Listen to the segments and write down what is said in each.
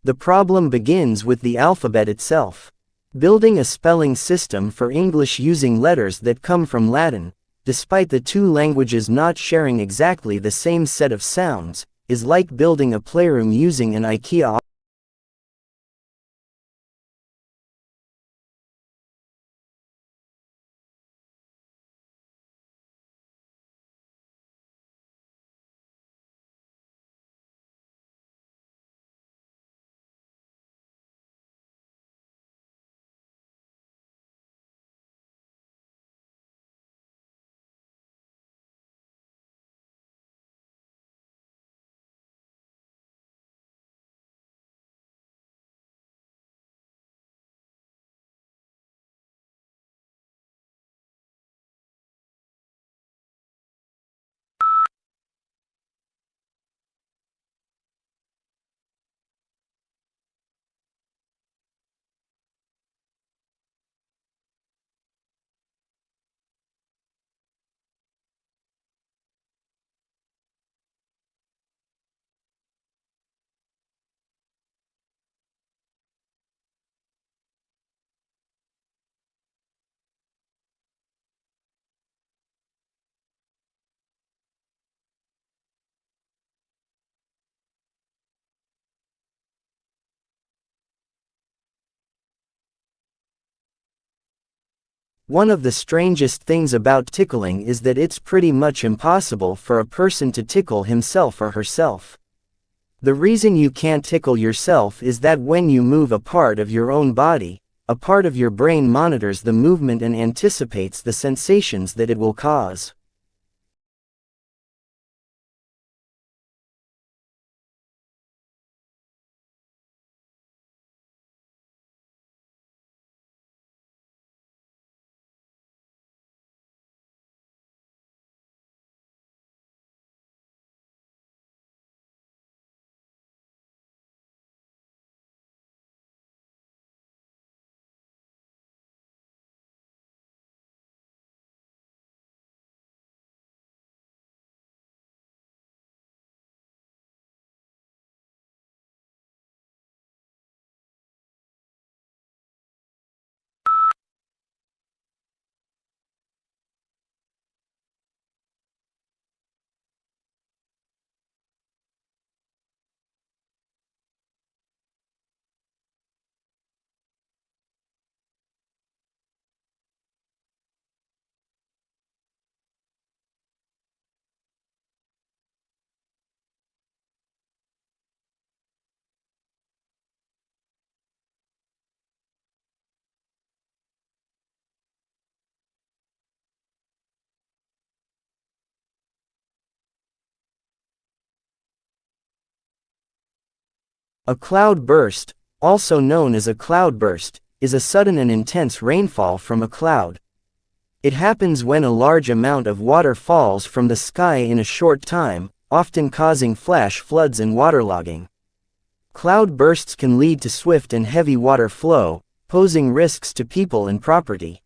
The problem begins with the alphabet itself. Building a spelling system for English using letters that come from Latin, despite the two languages not sharing exactly the same set of sounds, is like building a playroom using an IKEA. One of the strangest things about tickling is that it's pretty much impossible for a person to tickle himself or herself. The reason you can't tickle yourself is that when you move a part of your own body, a part of your brain monitors the movement and anticipates the sensations that it will cause. A cloudburst, also known as a cloudburst, is a sudden and intense rainfall from a cloud. It happens when a large amount of water falls from the sky in a short time, often causing flash floods and waterlogging. Cloudbursts can lead to swift and heavy water flow, posing risks to people and property.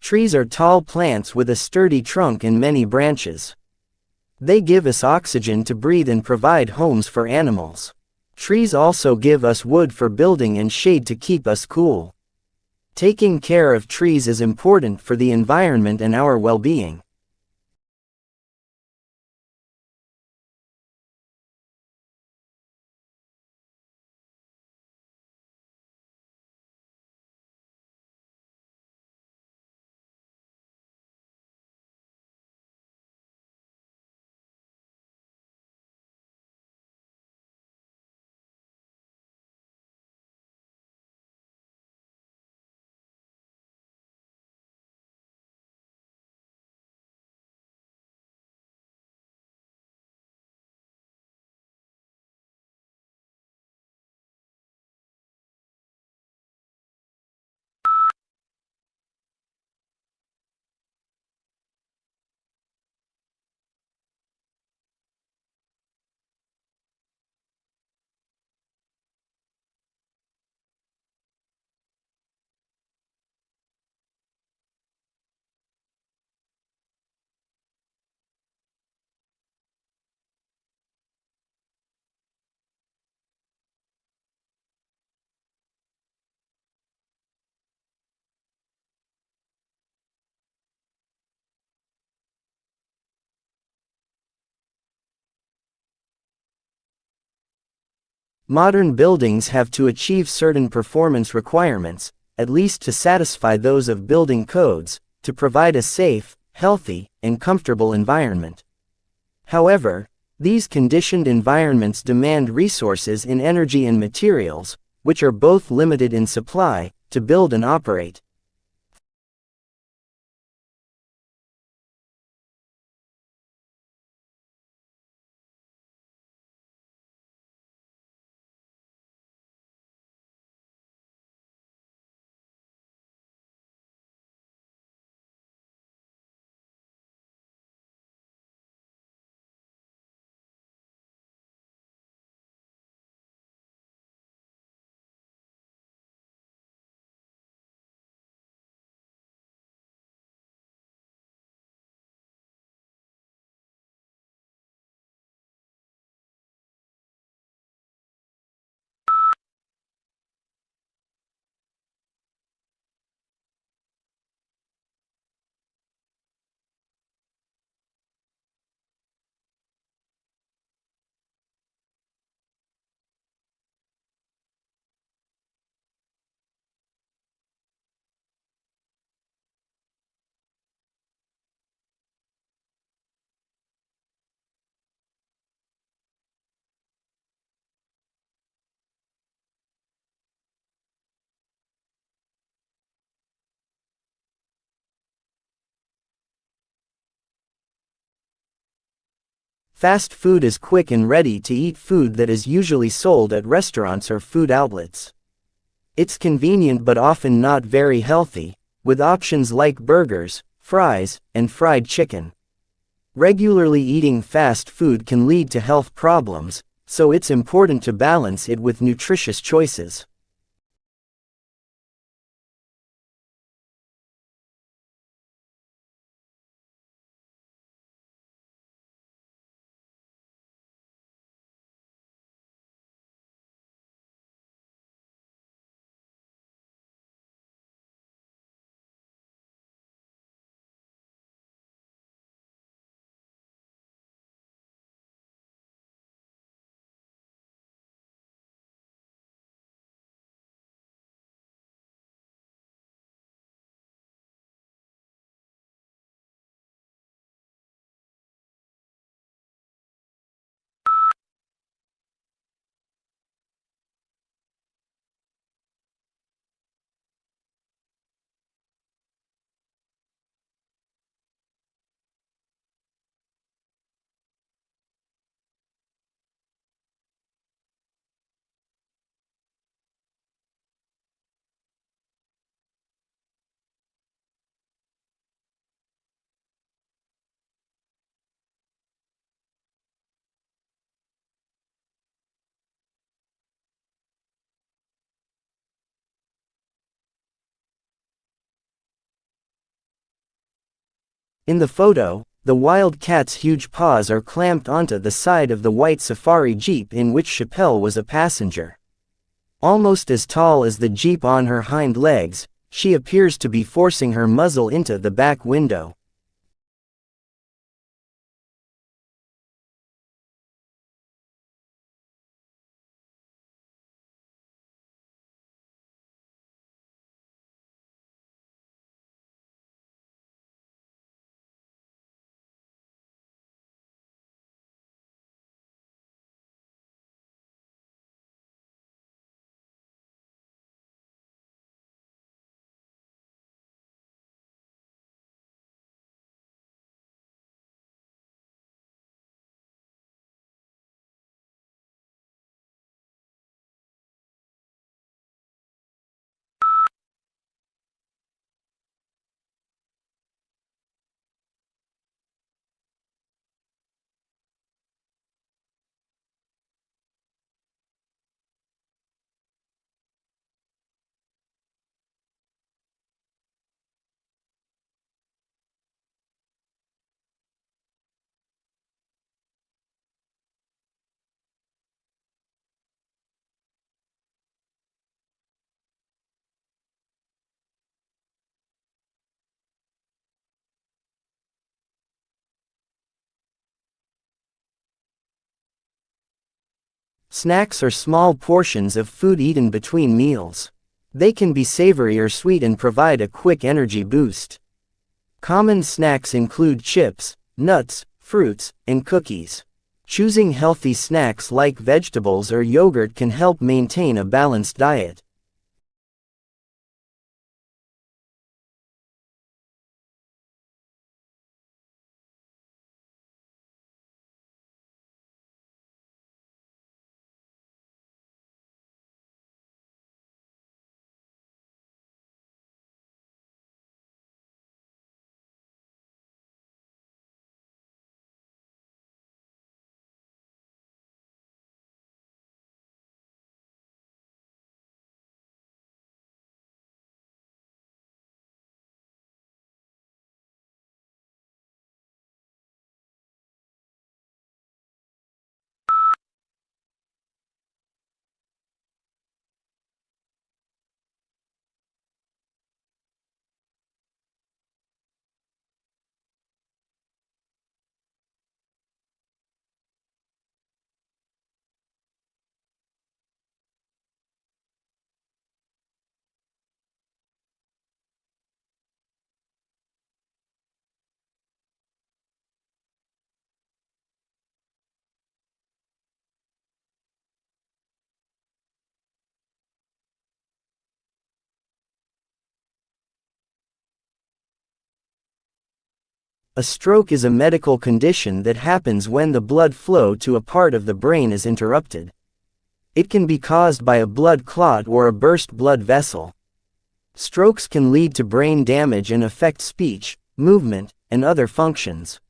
Trees are tall plants with a sturdy trunk and many branches. They give us oxygen to breathe and provide homes for animals. Trees also give us wood for building and shade to keep us cool. Taking care of trees is important for the environment and our well-being. Modern buildings have to achieve certain performance requirements, at least to satisfy those of building codes, to provide a safe, healthy, and comfortable environment. However, these conditioned environments demand resources in energy and materials, which are both limited in supply, to build and operate. Fast food is quick and ready-to-eat food that is usually sold at restaurants or food outlets. It's convenient but often not very healthy, with options like burgers, fries, and fried chicken. Regularly eating fast food can lead to health problems, so it's important to balance it with nutritious choices. In the photo, The wild cat's huge paws are clamped onto the side of the white safari jeep in which Chappelle was a passenger. Almost as tall as the jeep on her hind legs, she appears to be forcing her muzzle into the back window. Snacks are small portions of food eaten between meals. They can be savory or sweet and provide a quick energy boost. Common snacks include chips, nuts, fruits, and cookies. Choosing healthy snacks like vegetables or yogurt can help maintain a balanced diet. A stroke is a medical condition that happens when the blood flow to a part of the brain is interrupted. It can be caused by a blood clot or a burst blood vessel. Strokes can lead to brain damage and affect speech, movement, and other functions.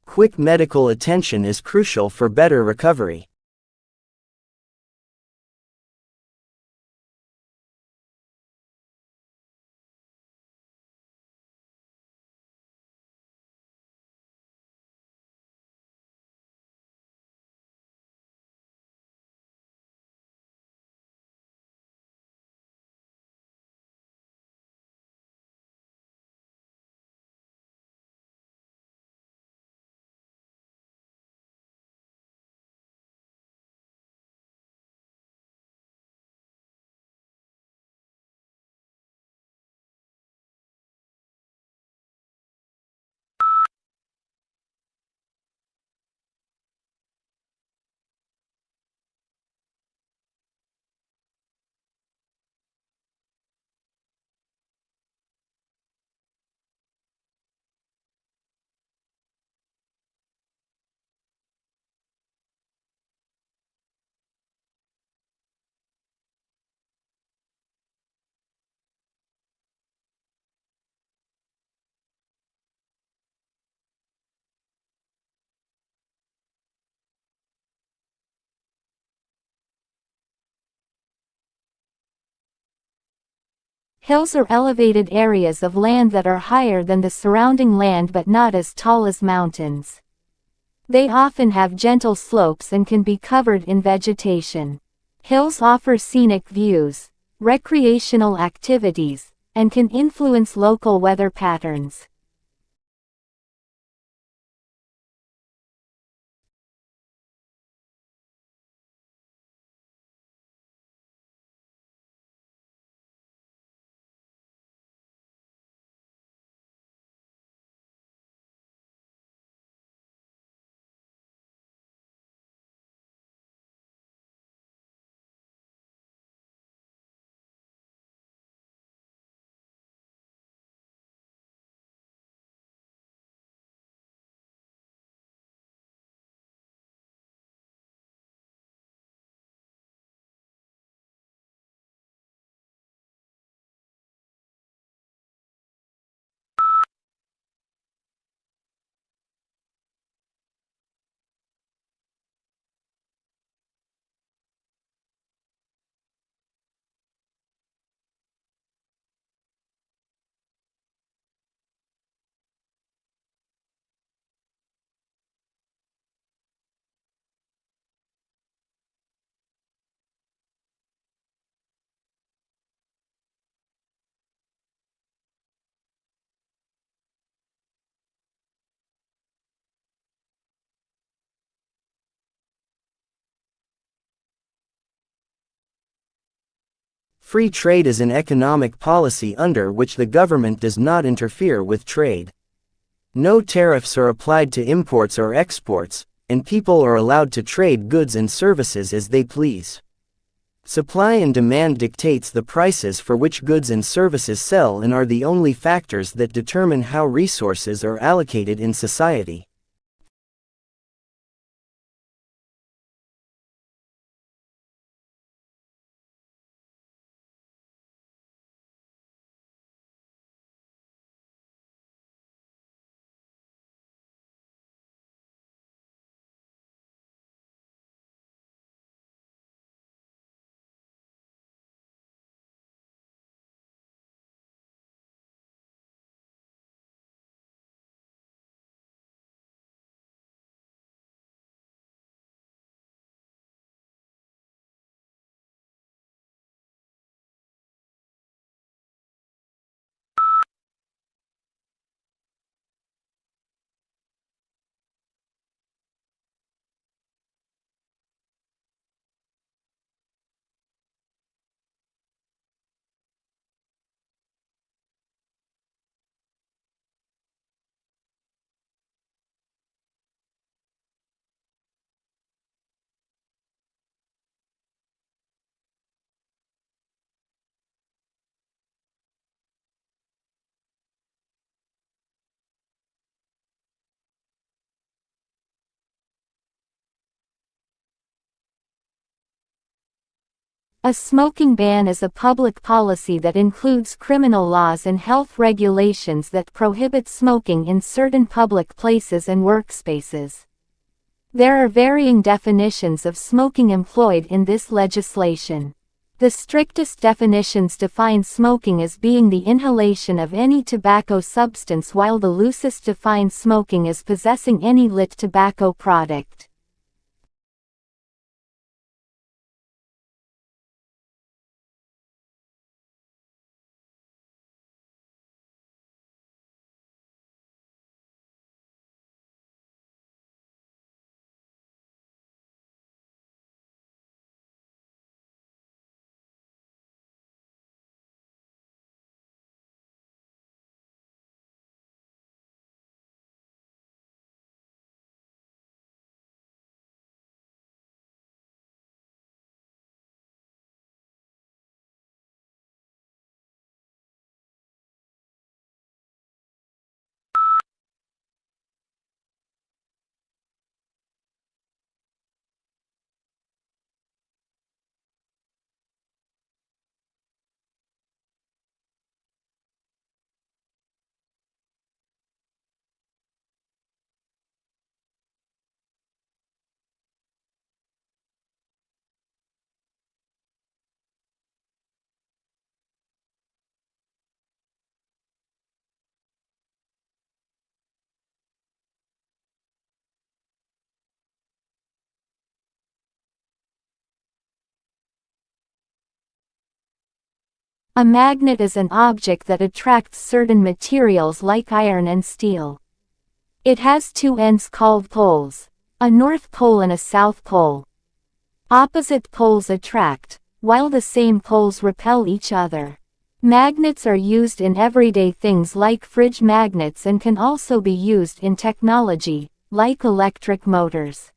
Quick medical attention is crucial for better recovery. Hills are elevated areas of land that are higher than the surrounding land but not as tall as mountains. They often have gentle slopes and can be covered in vegetation. Hills offer scenic views, recreational activities, and can influence local weather patterns. Free trade is an economic policy under which the government does not interfere with trade. No tariffs are applied to imports or exports, and people are allowed to trade goods and services as they please. Supply and demand dictates the prices for which goods and services sell and are the only factors that determine how resources are allocated in society. A smoking ban is a public policy that includes criminal laws and health regulations that prohibit smoking in certain public places and workspaces. There are varying definitions of smoking employed in this legislation. The strictest definitions define smoking as being the inhalation of any tobacco substance, while the loosest define smoking as possessing any lit tobacco product. A magnet is an object that attracts certain materials like iron and steel. It has two ends called poles, a north pole and a south pole. Opposite poles attract, while the same poles repel each other. Magnets are used in everyday things like fridge magnets and can also be used in technology, like electric motors.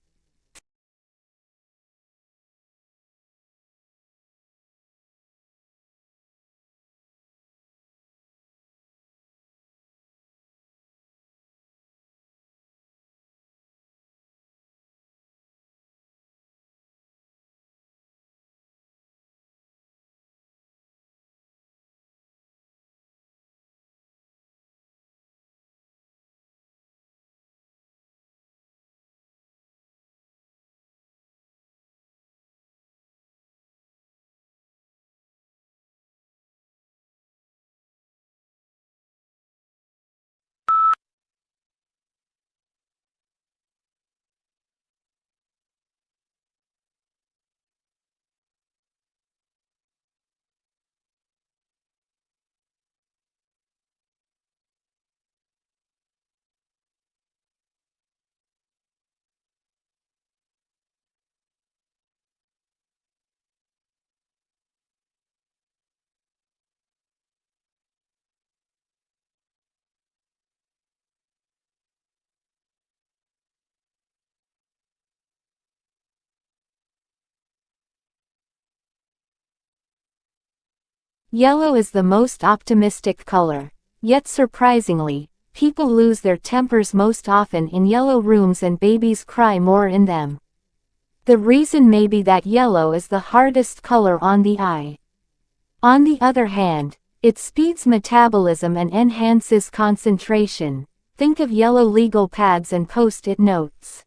Yellow is the most optimistic color. Yet surprisingly, people lose their tempers most often in yellow rooms and babies cry more in them. The reason may be that yellow is the hardest color on the eye. On the other hand, it speeds metabolism and enhances concentration. Think of yellow legal pads and post-it notes.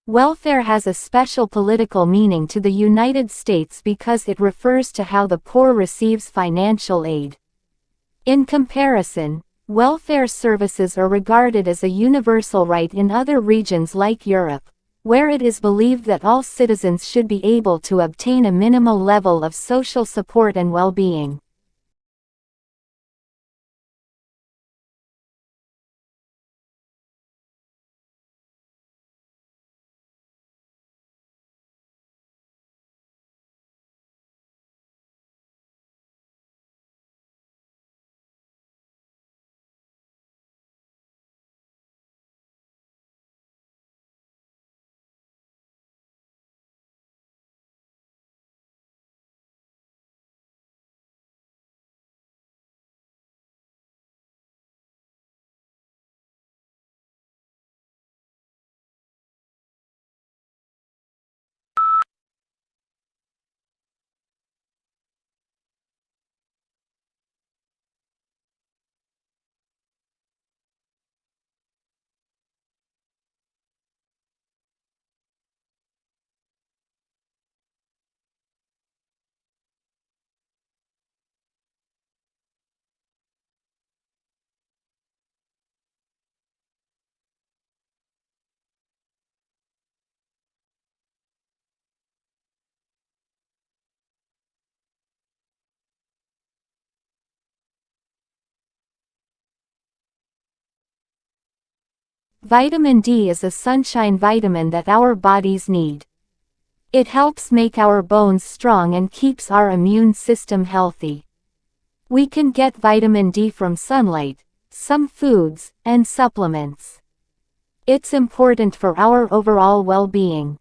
Welfare has a special political meaning to the United States because it refers to how the poor receives financial aid. In comparison, welfare services are regarded as a universal right in other regions like Europe, where it is believed that all citizens should be able to obtain a minimal level of social support and well-being. Vitamin D is a sunshine vitamin that our bodies need. It helps make our bones strong and keeps our immune system healthy. We can get vitamin D from sunlight, some foods, and supplements. It's important for our overall well-being.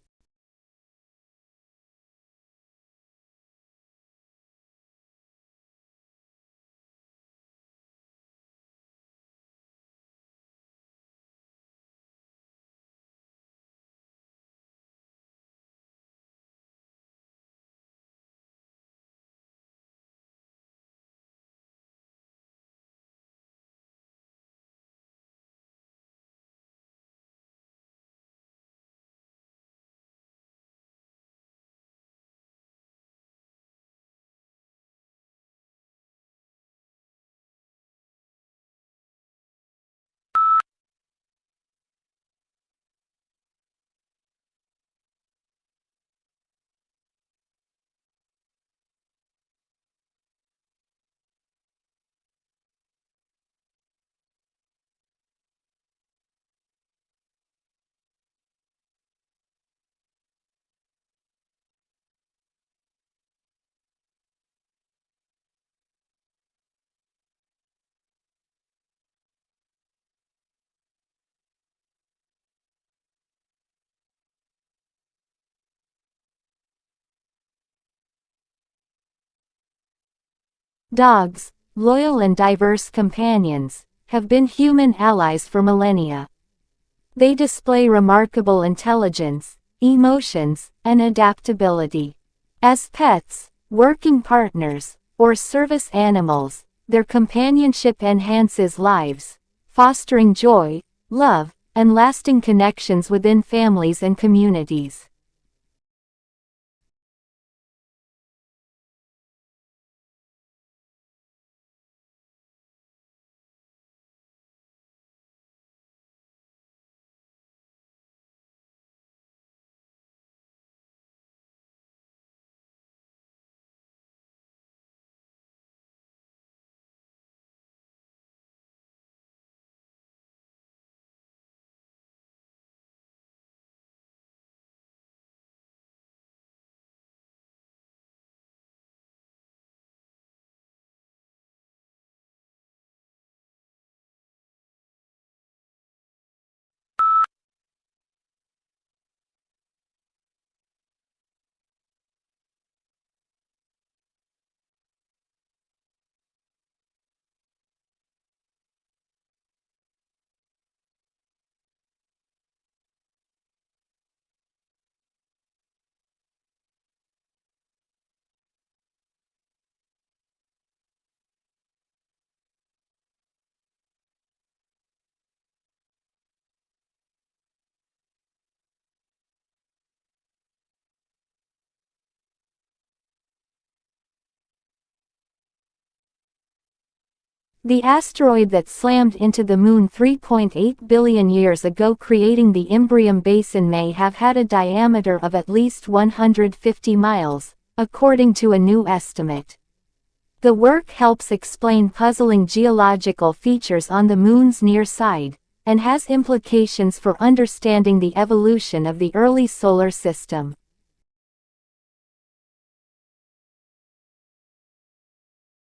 Dogs, loyal and diverse companions, have been human allies for millennia. They display remarkable intelligence, emotions, and adaptability. As pets, working partners, or service animals, their companionship enhances lives, fostering joy, love, and lasting connections within families and communities. The asteroid that slammed into the Moon 3.8 billion years ago, creating the Imbrium Basin, may have had a diameter of at least 150 miles, according to a new estimate. The work helps explain puzzling geological features on the Moon's near side, and has implications for understanding the evolution of the early solar system.